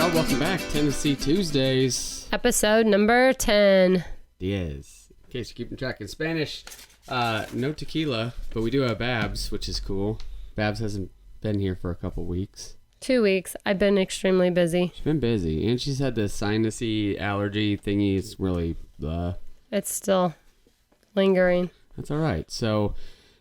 y'all. Welcome back. Tennessee Tuesdays. Episode number 10. Yes. In case you're keeping track in Spanish, no tequila, but we do have Babs, which is cool. Babs hasn't been here for a couple weeks. 2 weeks. I've been extremely busy. She's been busy, and she's had this sinusy allergy thingy. It's really It's still lingering. That's all right. So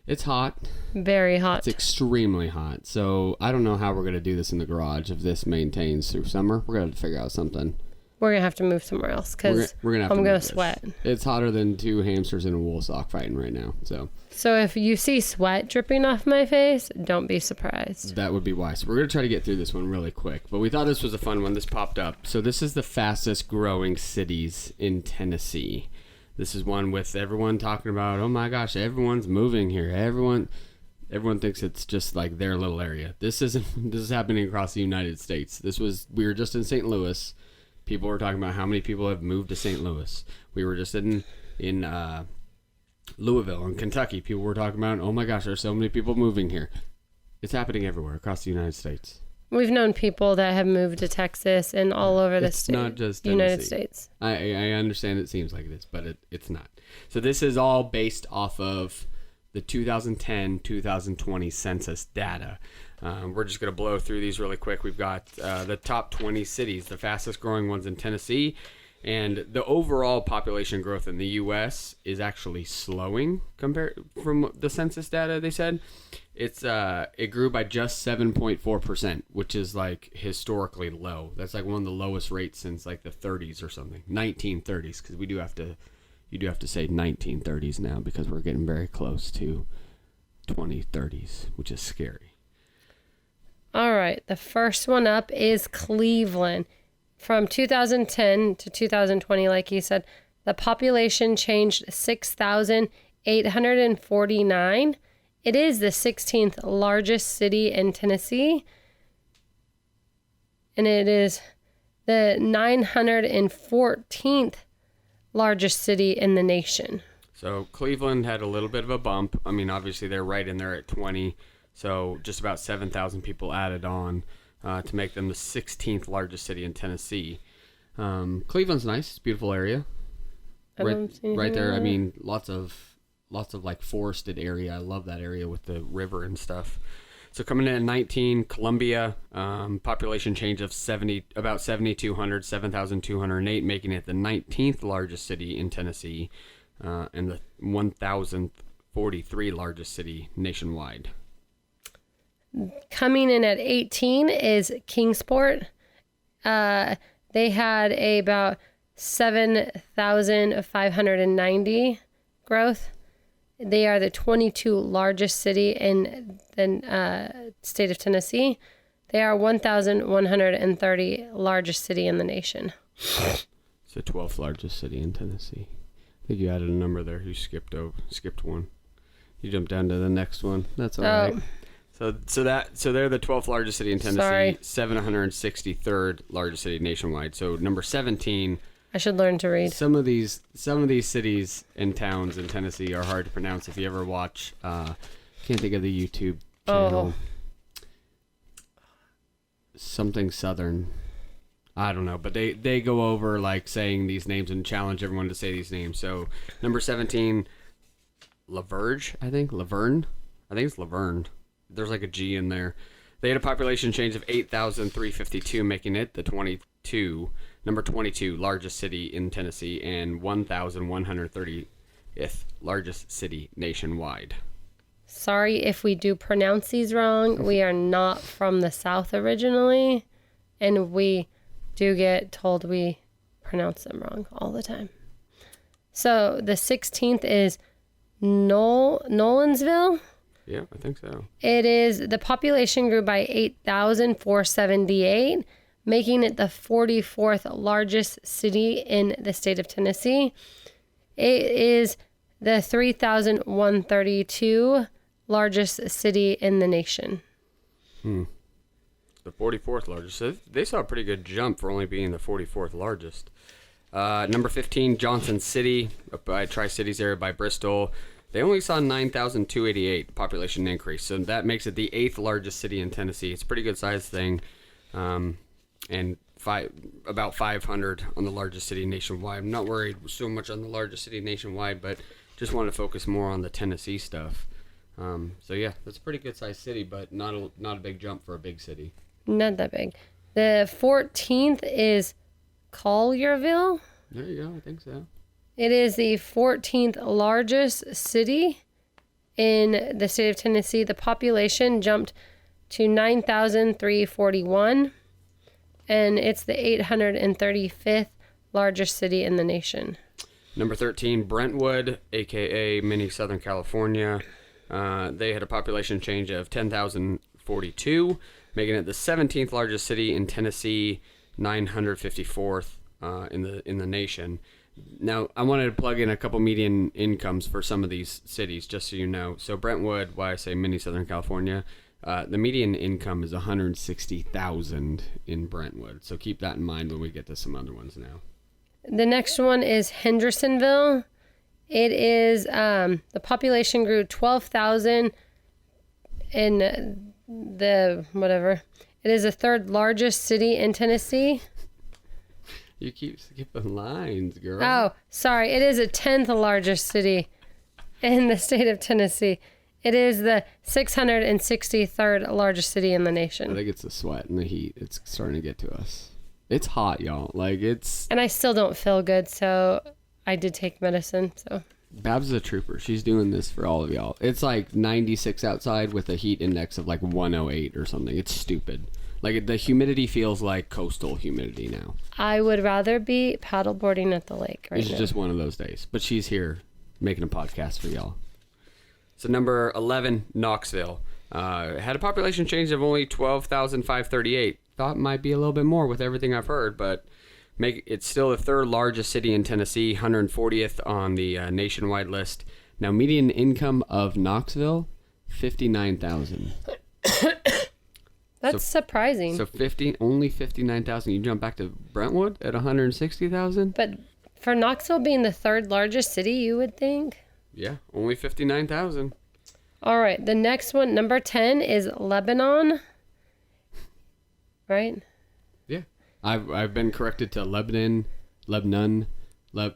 it's hot. Very hot. It's extremely hot. So I don't know how we're going to do this in the garage if this maintains through summer. We're going to figure out something. We're going to have to move somewhere else because I'm going to sweat. It's hotter than two hamsters in a wool sock fighting right now. So if you see sweat dripping off my face, don't be surprised. That would be why. So we're going to try to get through this one really quick. But we thought this was a fun one. This popped up. So this is the fastest growing cities in Tennessee. This is one with everyone talking about, oh my gosh, everyone's moving here. Everyone thinks it's just like their little area. This is happening across the United States. We were just in St. Louis. People were talking about how many people have moved to St. Louis. We were just in Louisville in Kentucky. People were talking about, oh my gosh, there's so many people moving here. It's happening everywhere across the United States. We've known people that have moved to Texas and all over the state. It's not just Tennessee. United States. I understand it seems like it is, but it's not. So this is all based off of the 2010-2020 census data. We're just going to blow through these really quick. We've got the top 20 cities, the fastest growing ones in Tennessee. And the overall population growth in the U.S. is actually slowing compared from the census data. They said it grew by just 7.4%, which is like historically low. That's like one of the lowest rates since like the 30s or something, 1930s. Because you do have to say 1930s now because we're getting very close to 2030s, which is scary. All right, the first one up is Cleveland. From 2010 to 2020, like you said, the population changed 6,849. It is the 16th largest city in Tennessee, and it is the 914th largest city in the nation. So Cleveland had a little bit of a bump. I mean, obviously they're right in there at 20, so just about 7,000 people added on. To make them the 16th largest city in Tennessee. Cleveland's nice. It's a beautiful area. Right there. I mean, lots of like forested area. I love that area with the river and stuff. So coming in at 19, Columbia, population change of about 7,200, 7,208, making it the 19th largest city in Tennessee, and the 1,043 largest city nationwide. Coming in at 18 is Kingsport. They had about 7,590 growth. They are the 22 largest city in the state of Tennessee. They are 1,130 largest city in the nation. It's the 12th largest city in Tennessee. I think you added a number there. You skipped one. You jumped down to the next one. That's all right. So they're the 12th largest city in Tennessee, 763rd largest city nationwide. So number 17. I should learn to read. Some of these cities and towns in Tennessee are hard to pronounce. If you ever watch, can't think of the YouTube channel. Something Southern. I don't know, but they go over like saying these names and challenge everyone to say these names. So number 17, Laverne. I think it's Laverne. There's like a G in there. They had a population change of 8,352, making it the number 22 largest city in Tennessee and 1,130th largest city nationwide. Sorry if we do pronounce these wrong. We are not from the South originally, and we do get told we pronounce them wrong all the time. So the 16th is Nolansville. Yeah, I think so. The population grew by 8,478, making it the 44th largest city in the state of Tennessee. It is the 3,132 largest city in the nation. The 44th largest. So they saw a pretty good jump for only being the 44th largest. Number 15, Johnson City, by Tri-Cities area by Bristol. They only saw 9,288 population increase, so that makes it the 8th largest city in Tennessee. It's a pretty good size thing. And about 500 on the largest city nationwide. I'm not worried so much on the largest city nationwide, but just want to focus more on the Tennessee stuff. So yeah, that's a pretty good sized city, but not a big jump for a big city. Not that big. The 14th is Collierville. There you go. I think so. It is the 14th largest city in the state of Tennessee. The population jumped to 9,341, and it's the 835th largest city in the nation. Number 13, Brentwood, a.k.a. mini Southern California. They had a population change of 10,042, making it the 17th largest city in Tennessee, 954th in the nation. Now, I wanted to plug in a couple median incomes for some of these cities, just so you know. So Brentwood, why I say mini Southern California, the median income is $160,000 in Brentwood. So keep that in mind when we get to some other ones now. The next one is Hendersonville. It is, the population grew 12,000 in the, whatever. It is the third largest city in Tennessee. You keep skipping lines, girl. Oh, sorry. It is the 10th largest city in the state of Tennessee. It is the 663rd largest city in the nation. I think it's the sweat and the heat. It's starting to get to us. It's hot, y'all. And I still don't feel good, so I did take medicine, so. Babs is a trooper. She's doing this for all of y'all. It's like 96 outside with a heat index of like 108 or something. It's stupid. Like, the humidity feels like coastal humidity now. I would rather be paddleboarding at the lake right now. It's just one of those days. But she's here making a podcast for y'all. So number 11, Knoxville. Had a population change of only 12,538. Thought it might be a little bit more with everything I've heard, but it's still the third largest city in Tennessee, 140th on the nationwide list. Now, median income of Knoxville, $59,000. That's surprising. So only $59,000. You jump back to Brentwood at $160,000. But for Knoxville being the third largest city, you would think. Yeah, only $59,000. All right, the next one, number 10, is Lebanon. Right? Yeah, I've been corrected to Lebanon.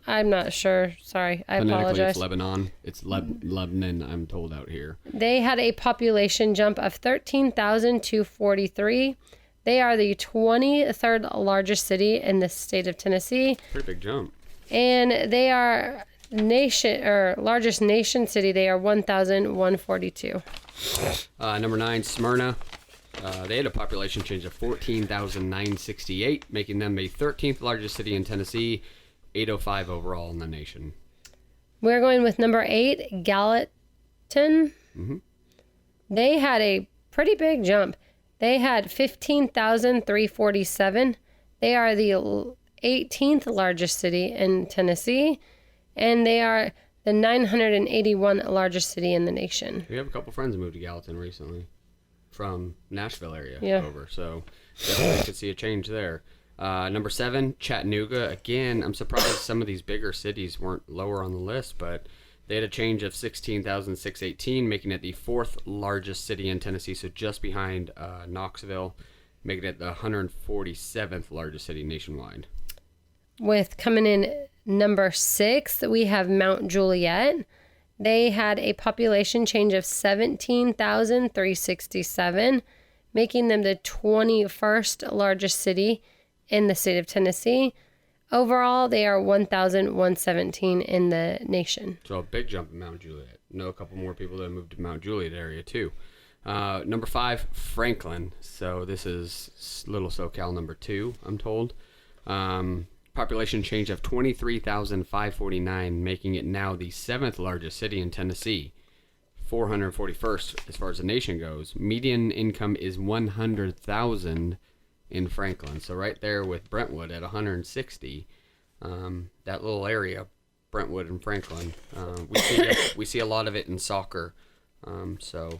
I'm not sure. Sorry, I apologize. It's Lebanon. It's Lebanon, I'm told out here. They had a population jump of 13,243. They are the 23rd largest city in the state of Tennessee. Pretty big jump. And they are largest nation city. They are 1,142. Number 9, Smyrna. They had a population change of 14,968, making them the 13th largest city in Tennessee, 805 overall in the nation. We're going with number 8, Gallatin. Mm-hmm. They had a pretty big jump. They had 15,347. They are the 18th largest city in Tennessee, and they are the 981 largest city in the nation. We have a couple friends who moved to Gallatin recently from Nashville area over, so definitely could see a change there. Number 7, Chattanooga. Again, I'm surprised some of these bigger cities weren't lower on the list, but they had a change of 16,618, making it the 4th largest city in Tennessee, so just behind Knoxville, making it the 147th largest city nationwide. With coming in number 6, we have Mount Juliet. They had a population change of 17,367, making them the 21st largest city in the state of Tennessee. Overall, they are 1,117 in the nation. So a big jump in Mount Juliet. Know a couple more people that moved to Mount Juliet area too. Number 5, Franklin. So this is Little SoCal number 2, I'm told. Population change of 23,549, making it now the 7th largest city in Tennessee, 441st as far as the nation goes. Median income is $100,000 in Franklin, so right there with Brentwood at 160. That little area, Brentwood and Franklin, we see a lot of it in soccer, so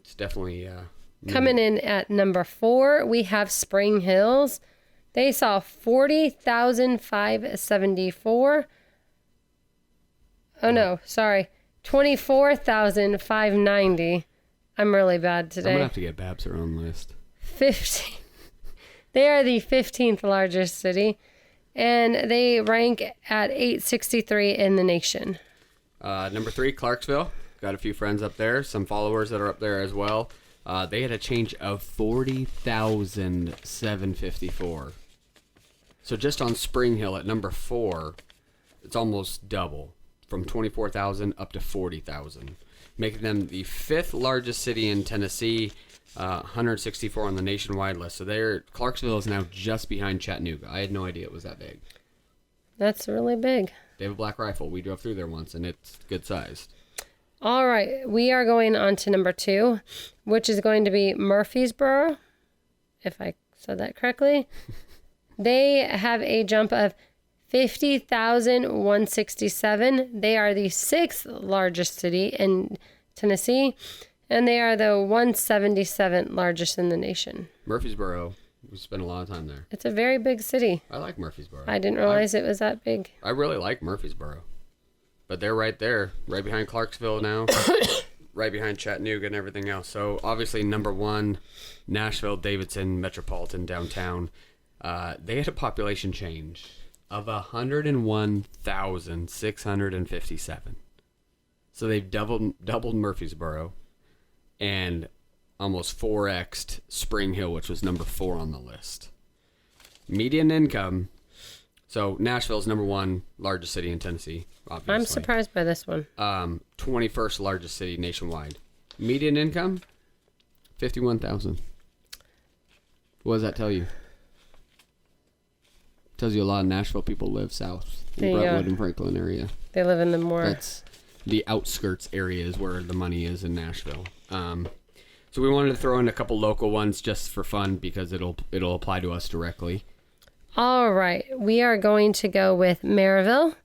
it's definitely coming in at number 4. We have Spring Hills. They saw 40,574. Oh, no, sorry. 24,590. I'm really bad today. I'm going to have to get Babs her own list. They are the 15th largest city, and they rank at 863 in the nation. Number 3, Clarksville. Got a few friends up there, some followers that are up there as well. They had a change of 40,754. So just on Spring Hill at number 4, it's almost double, from 24,000 up to 40,000, making them the 5th largest city in Tennessee, 164 on the nationwide list. So Clarksville is now just behind Chattanooga. I had no idea it was that big. That's really big. They have a black rifle. We drove through there once, and it's good sized. All right, we are going on to number 2, which is going to be Murfreesboro, if I said that correctly. They have a jump of 50,167. They are the 6th largest city in Tennessee, and they are the 177th largest in the nation. Murfreesboro, we spent a lot of time there. It's a very big city. I like Murfreesboro. I didn't realize it was that big. I really like Murfreesboro. But they're right there, right behind Clarksville now, right behind Chattanooga and everything else. So obviously number 1, Nashville, Davidson, Metropolitan, downtown. They had a population change of 101,657. So they've doubled Murfreesboro and almost 4x'd Spring Hill, which was number 4 on the list. Median income. So Nashville's number 1 largest city in Tennessee, obviously. I'm surprised by this one. 21st largest city nationwide. Median income, 51,000. What does that tell you? Tells you a lot of Nashville people live south in Brentwood and Franklin area. They live in the more... That's the outskirts areas where the money is in Nashville. So we wanted to throw in a couple local ones just for fun because it'll apply to us directly. All right, we are going to go with Maryville.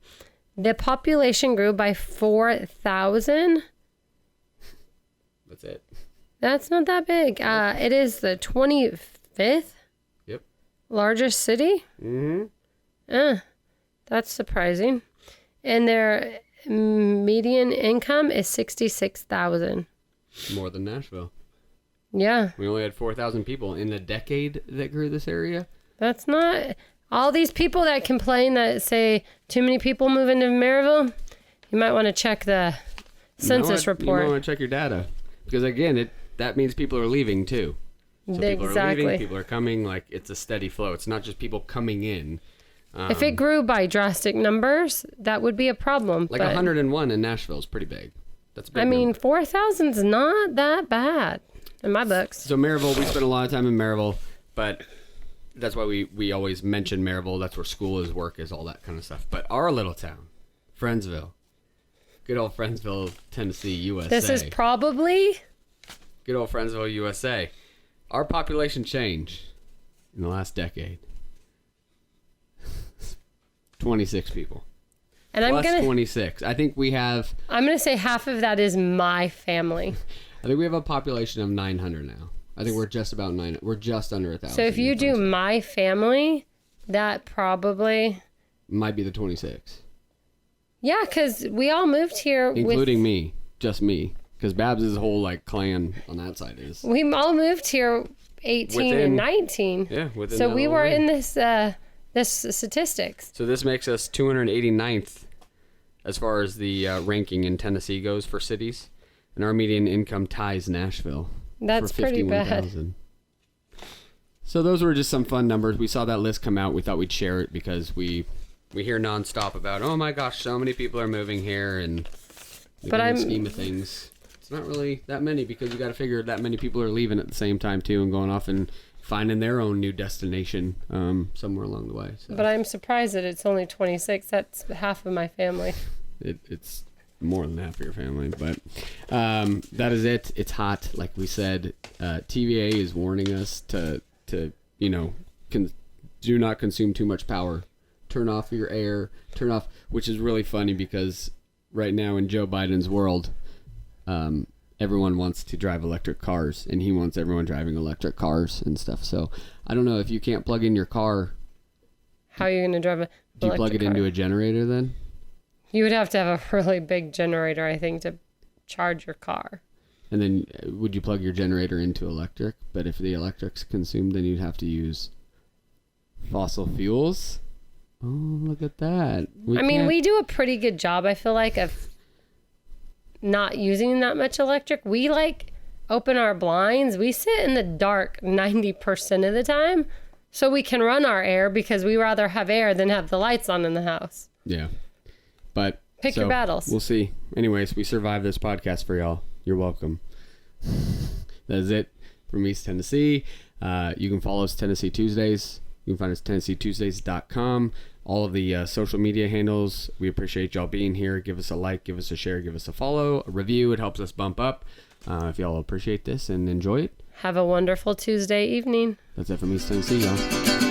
The population grew by 4,000. That's it. That's not that big. It is the 25th largest city. That's surprising. And their median income is 66,000. More than Nashville. Yeah. We only had 4,000 people in a decade that grew this area. That's not... All these people that complain that say too many people move into Maryville, you might want to check the census report. You might want to check your data. Because again, that means people are leaving too. So people are leaving, people are coming, like it's a steady flow. It's not just people coming in. If it grew by drastic numbers, that would be a problem. Like 101 in Nashville is pretty big. That's a big number. 4,000's not that bad in my books. So Maryville, we spent a lot of time in Maryville, but that's why we always mention Maryville. That's where school is, work is, all that kind of stuff. But our little town, Friendsville, good old Friendsville, Tennessee, USA. This is probably... Good old Friendsville, USA. Our population change in the last decade. 26 people. And Plus 26. I think we have... I'm going to say half of that is my family. I think we have a population of 900 now. I think we're just about 900. We're just under 1,000. So if you do my family, that probably... Might be the 26. Yeah, because we all moved here including me. Just me. Because Babs' whole clan on that side is... We all moved here 18 and 19. Yeah, within so we were in this statistics. So this makes us 289th as far as the ranking in Tennessee goes for cities. And our median income ties Nashville. That's for pretty bad. 51,000. So those were just some fun numbers. We saw that list come out. We thought we'd share it because we hear nonstop about, oh my gosh, so many people are moving here. And in the scheme of things, it's not really that many because you got to figure that many people are leaving at the same time too and going off and finding their own new destination somewhere along the way. So. But I'm surprised that it's only 26. That's half of my family. It's more than half of your family, but that is it. It's hot, like we said. TVA is warning us to do not consume too much power. Turn off your air. Turn off, which is really funny because right now in Joe Biden's world, everyone wants to drive electric cars, and he wants everyone driving electric cars and stuff. So I don't know if you can't plug in your car. How are you going to drive a? Do you plug it into a generator then? You would have to have a really big generator, I think, to charge your car. And then would you plug your generator into electric? But if the electric's consumed, then you'd have to use fossil fuels. Oh, look at that. We do a pretty good job, I feel like, of not using that much electric. We open our blinds. We sit in the dark 90% of the time so we can run our air because we rather have air than have the lights on in the house. Yeah. But pick your battles. We'll see. Anyways, we survived this podcast for y'all. You're welcome. That is it from East Tennessee. You can follow us Tennessee Tuesdays. You can find us TennesseeTuesdays.com. All of the social media handles. We appreciate y'all being here. Give us a like, give us a share, give us a follow, a review. It helps us bump up. If y'all appreciate this and enjoy it. Have a wonderful Tuesday evening. That's it from East Tennessee, y'all.